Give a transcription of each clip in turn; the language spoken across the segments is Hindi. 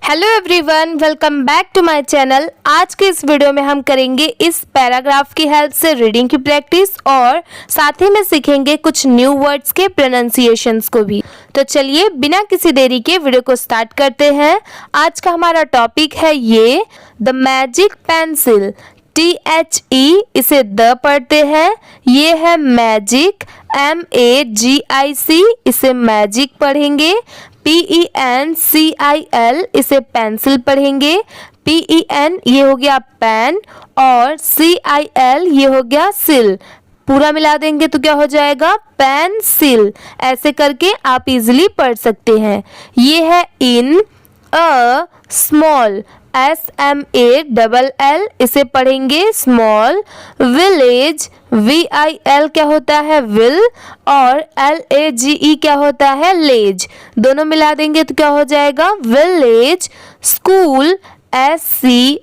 Hello everyone, welcome back to my channel. आज के इस वीडियो में हम करेंगे इस पैराग्राफ की हेल्प से रीडिंग की प्रैक्टिस और साथ ही में सीखेंगे कुछ न्यू वर्ड्स के प्रोनाउंसिएशंस को भी। तो चलिए बिना किसी देरी के वीडियो को स्टार्ट करते हैं। आज का हमारा टॉपिक है ये द मैजिक पेंसिल। THE इसे द पढ़ते हैं। ये है मैजिक, MAGIC इसे मैजिक पढ़ेंगे। PENCIL इसे पेंसिल पढ़ेंगे। PEN ये हो गया पेन और CIL ये हो गया सिल। पूरा मिला देंगे तो क्या हो जाएगा, पेंसिल। ऐसे करके आप इजीली पढ़ सकते हैं। ये है इन अ स्मॉल, SMALL इसे पढ़ेंगे स्मॉल। विलेज, VIL क्या होता है विल और LAGE क्या होता है लेज। दोनों मिला देंगे तो क्या हो जाएगा विलेज। स्कूल, SCHOOL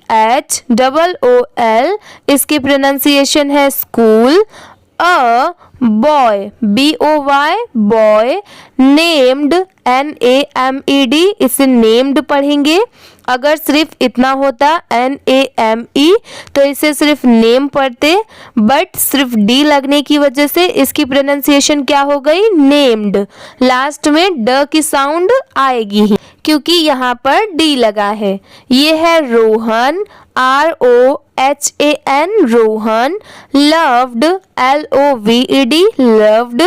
इसकी प्रोनाउंसिएशन है school. A boy, BOY boy. Named, NAMED इसे नेम्ड पढ़ेंगे। अगर सिर्फ इतना होता NAME तो इसे सिर्फ नेम पढ़ते, बट सिर्फ डी लगने की वजह से इसकी प्रोनाउंसिएशन क्या हो गई, नेम्ड। लास्ट में ड की साउंड आएगी ही क्योंकि यहाँ पर डी लगा है। ये है Rohan, ROHAN Rohan. Loved, LOVED loved.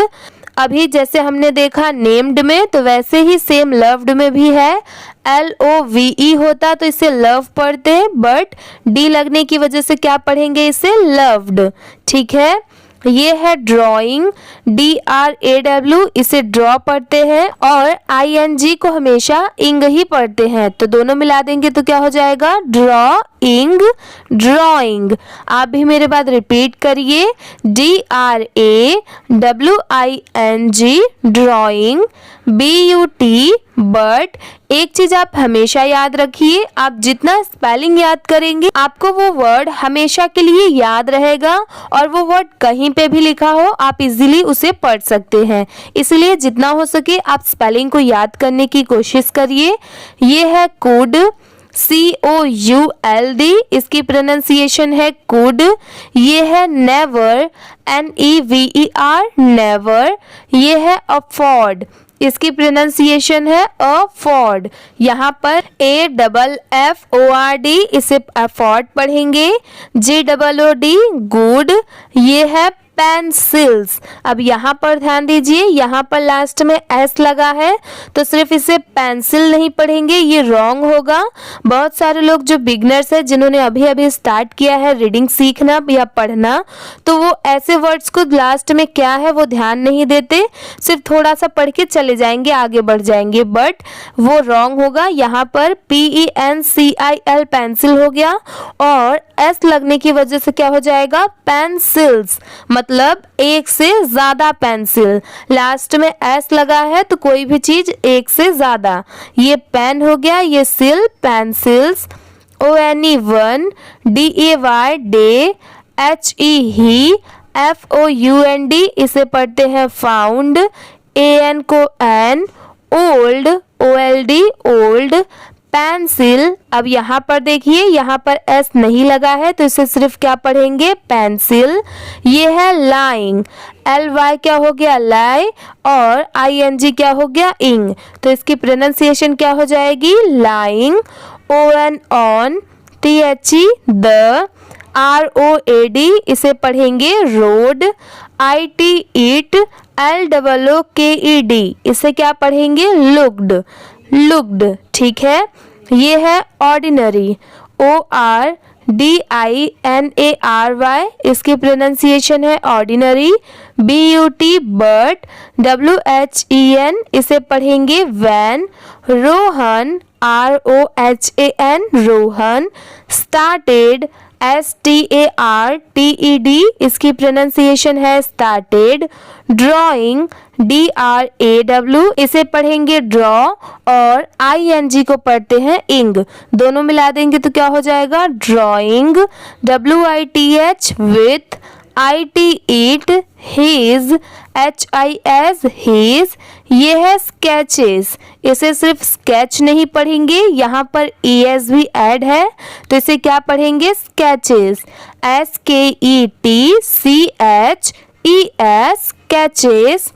अभी जैसे हमने देखा नेम्ड में, तो वैसे ही सेम लव्ड में भी है। LOVE होता तो इसे लव पढ़ते, बट डी लगने की वजह से क्या पढ़ेंगे, इसे लव्ड। ठीक है। ये है ड्राइंग, DRAW इसे ड्रॉ पढ़ते हैं और ING को हमेशा इंग ही पढ़ते हैं। तो दोनों मिला देंगे तो क्या हो जाएगा, ड्रॉइंग, ड्राइंग। आप भी मेरे बाद रिपीट करिए, DRAWING ड्राइंग। BUT बट एक चीज आप हमेशा याद रखिए, आप जितना स्पेलिंग याद करेंगे आपको वो वर्ड हमेशा के लिए याद रहेगा और वो वर्ड कहीं पे भी लिखा हो आप इजीली उसे पढ़ सकते हैं। इसलिए जितना हो सके आप स्पेलिंग को याद करने की कोशिश करिए। ये है कुड, COULD इसकी प्रोनाउंसिएशन है कुड। ये है नेवर, NEVER नेवर। ये है अफोर्ड, इसकी प्रोनाउंसिएशन है अफोर्ड। यहाँ पर AFFORD इसे अफोर्ड पढ़ेंगे। GOOD good. ये है पेंसिल्स। अब यहाँ पर ध्यान दीजिए, यहाँ पर लास्ट में S लगा है तो सिर्फ इसे पेंसिल नहीं पढ़ेंगे, ये रॉन्ग होगा। बहुत सारे लोग जो बिगनर्स हैं, जिन्होंने अभी अभी स्टार्ट किया है रीडिंग सीखना या पढ़ना, तो वो ऐसे वर्ड्स को लास्ट में क्या है वो ध्यान नहीं देते, सिर्फ थोड़ा सा पढ़ के चले जाएंगे, आगे बढ़ जाएंगे, बट वो रॉन्ग होगा। यहाँ पर PENCIL पेंसिल हो गया और S लगने की वजह से क्या हो जाएगा, पेंसिल्स, मतलब एक से ज्यादा पेंसिल। लास्ट में S लगा है तो कोई भी चीज एक से ज्यादा। ये पेन हो गया, ये सिल, pencils. ONE DAY day. HE he. FOUND इसे पढ़ते हैं फाउंड। AN को an. Old, OLD old. Pencil, अब यहाँ पर देखिए यहाँ पर S नहीं लगा है तो इसे सिर्फ क्या पढ़ेंगे, पेंसिल। ये है लाइंग, LY क्या हो गया लाई और ING क्या हो गया इंग, तो इसकी प्रोनाउंसिएशन क्या हो जाएगी, lying. ON on. THE the. ROAD इसे पढ़ेंगे रोड। IT it. LOOKED इसे क्या पढ़ेंगे, लुक्ड, लुक्ड। ठीक है। ये है ऑर्डिनरी, ORDINARY इसकी प्रोनाउंसिएशन है ऑर्डिनरी। BUT but. WHEN इसे पढ़ेंगे when. Rohan, ROHAN Rohan. Started, STARTED इसकी प्रोनाउंसिएशन है स्टार्टेड। ड्राइंग, DRAW इसे पढ़ेंगे ड्रॉ और ING को पढ़ते हैं इंग। दोनों मिला देंगे तो क्या हो जाएगा, drawing. WITH with. IT eat. his, HIS his ये है स्केचेस, इसे सिर्फ स्केच नहीं पढ़ेंगे, यहाँ पर ES भी ऐड है तो इसे क्या पढ़ेंगे? Sketches, SKETCHES sketches.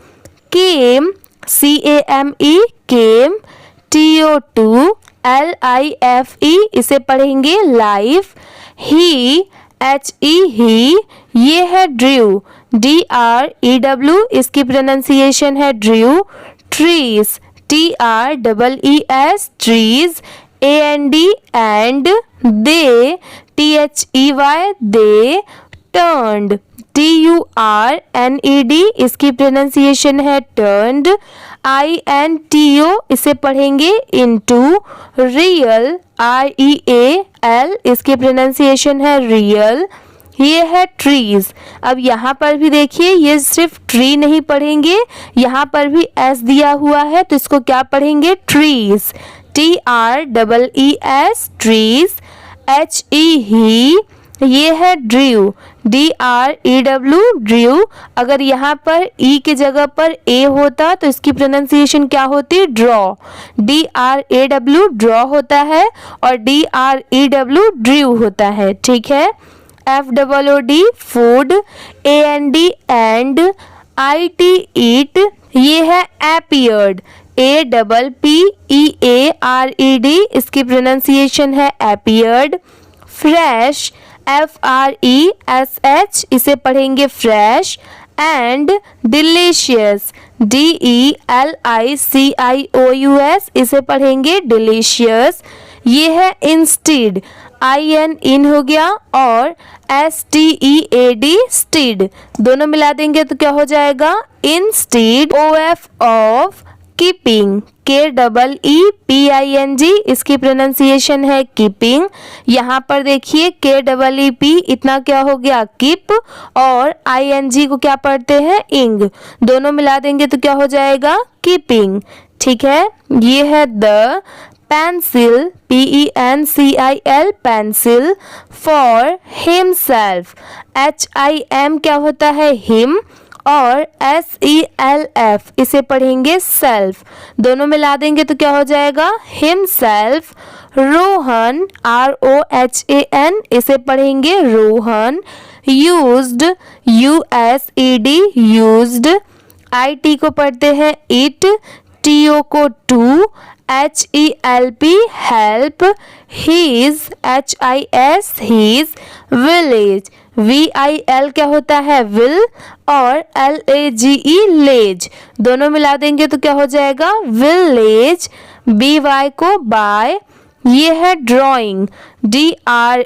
Came, CAME came, TO2LIFE इसे पढ़ेंगे लाइफ। ही, HE ही, ये है ड्रू, DREW इसकी प्रोनाउंसिएशन है drew. Trees, TREES trees. AND and, they, THEY they. Turned, TURNED इसकी प्रोनाउंसिएशन है टर्न्ड। INTO इसे पढ़ेंगे इनटू। रियल, REAL इसकी प्रोनाउंसिएशन है रियल। ये है ट्रीज। अब यहाँ पर भी देखिए, ये सिर्फ ट्री नहीं पढ़ेंगे, यहाँ पर भी एस दिया हुआ है तो इसको क्या पढ़ेंगे? Trees, TREES trees. HE he, ये है ड्रू, DREW ड्रू। अगर यहाँ पर ई के जगह पर ए होता तो इसकी प्रोनाउंसिएशन क्या होती? ड्रॉ, DRAW ड्रॉ होता है और DREW ड्रू होता है। ठीक है। FOOD food, AND and, IT ईट, ये है appeared, APPEARED इसकी प्रोनाउंसिएशन है appeared। फ्रेश, FRESH इसे पढ़ेंगे फ्रेश। एंड डिलीशियस, DELICIOUS इसे पढ़ेंगे डिलीशियस। ये है इंस्टीड, IN इन हो गया और STEAD स्टीड, दोनों मिला देंगे तो क्या हो जाएगा? Instead. OF of, keeping, KEEPING इसकी प्रोनाउंसिएशन है कीपिंग। यहाँ पर देखिए KEEP इतना क्या हो गया? कीप, और ING को क्या पढ़ते हैं? इंग, दोनों मिला देंगे तो क्या हो जाएगा? कीपिंग। ठीक है। ये है the pencil, PENCIL pencil. For himself, HIM क्या होता है? हिम, और SELF इसे पढ़ेंगे सेल्फ, दोनों मिला देंगे तो क्या हो जाएगा? हिमसेल्फ। रोहन, ROHAN इसे पढ़ेंगे Rohan. Used, USED used. IT को पढ़ते हैं इट, TO को to, HELP help. His, HIS his. Village, VIL क्या होता है? विल, और LAGE लेज, दोनों मिला देंगे तो क्या हो जाएगा? विलेज। BY को बाय। ये है ड्राइंग, DRAWING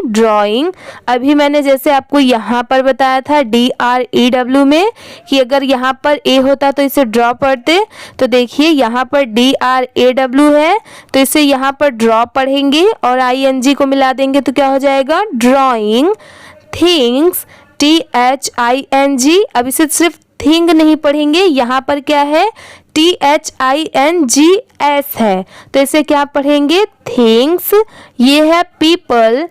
ड्राइंग। अभी मैंने जैसे आपको यहाँ पर बताया था DREW में कि अगर यहाँ पर A होता तो इसे ड्रॉ पढ़ते, तो देखिए यहाँ पर DRAW है तो इसे यहाँ पर ड्रॉ पढ़ेंगे और ING को मिला देंगे तो क्या हो जाएगा? ड्राइंग। थिंग्स, THING, अब इसे सिर्फ थिंग नहीं पढ़ेंगे, यहाँ पर क्या है? THINGS है तो इसे क्या पढ़ेंगे? थिंग्स। ये है पीपल,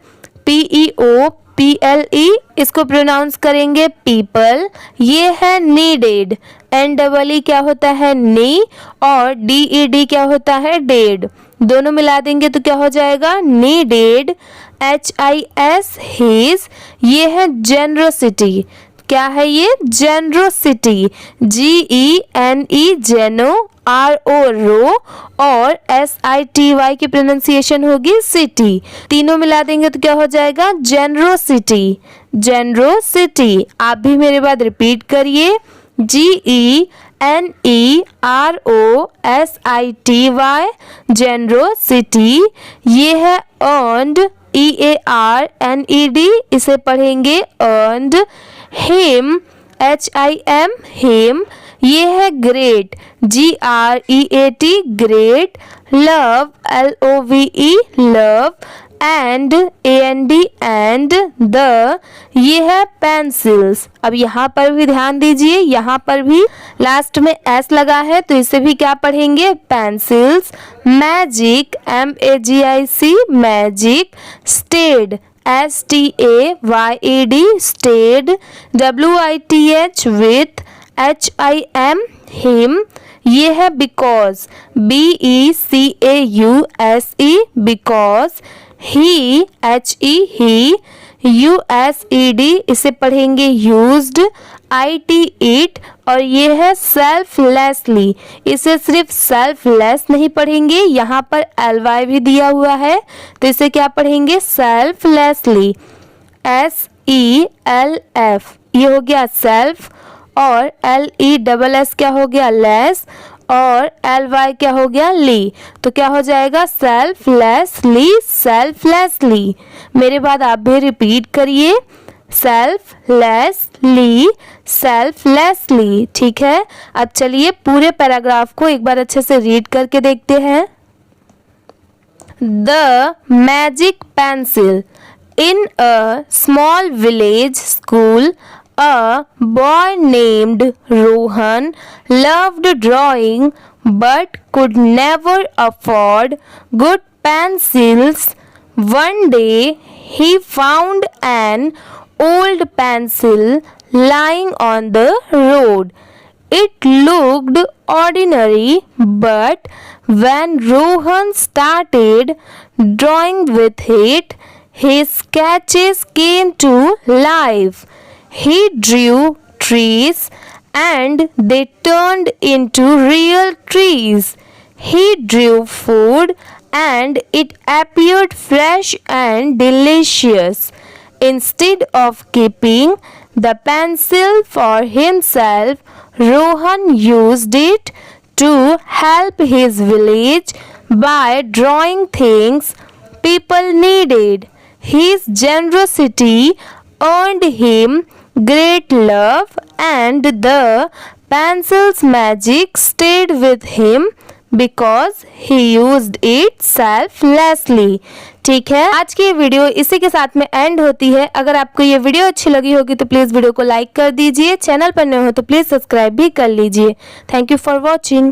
PEOPLE इसको प्रोनाउंस करेंगे पीपल। ये है नीडेड, NEE क्या होता है? नी, और DED क्या होता है? डेड, दोनों मिला देंगे तो क्या हो जाएगा? नीडेड। HIS his. ये है जेनरोसिटी, क्या है ये? जेनरोसिटी, GENE जेनो, RO रो, और SITY की प्रोनाउंसिएशन होगी सिटी, तीनों मिला देंगे तो क्या हो जाएगा? Generosity, generosity. आप भी मेरे बाद रिपीट करिए, GENEROSITY जेनरोसिटी। ये है अर्नड, EARNED इसे पढ़ेंगे अर्नड। Him, HIM him. ये है great, GREAT great. Love, LOVE love. And, AND and. The, ये है पेंसिल्स। अब यहाँ पर भी ध्यान दीजिए, यहाँ पर भी लास्ट में S लगा है तो इसे भी क्या पढ़ेंगे? Pencils. Magic, MAGIC magic. Stayed, STAYED stayed. WITH with. him, ये है because, BECAUSE, because, he, he, USED, इसे पढ़ेंगे used, it, और ये है selflessly, इसे सिर्फ selfless नहीं पढ़ेंगे, यहाँ पर ly भी दिया हुआ है तो इसे क्या पढ़ेंगे selflessly, SELF, ये हो गया self, और LESS क्या हो गया less, और ly क्या हो गया ली, तो क्या हो जाएगा selflessly, selflessly। मेरे बाद आप भी रिपीट करिए selflessly, selflessly, ठीक है। अब चलिए पूरे पैराग्राफ को एक बार अच्छे से रीड करके देखते हैं। The magic pencil। In a small village school, a boy named Rohan loved drawing but could never afford good pencils. One day he found an old pencil lying on the road. It looked ordinary, but when Rohan started drawing with it, his sketches came to life. He drew trees and they turned into real trees. He drew food and it appeared fresh and delicious. Instead of keeping the pencil for himself, Rohan used it to help his village by drawing things people needed. His generosity earned him great love and the pencil's magic stayed with him because he used it selflessly। ठीक है, आज की ये वीडियो इसी के साथ में एंड होती है। अगर आपको ये वीडियो अच्छी लगी होगी तो प्लीज़ वीडियो को लाइक कर दीजिए, चैनल पर नए हो तो प्लीज़ सब्सक्राइब भी कर लीजिए। Thank you for watching.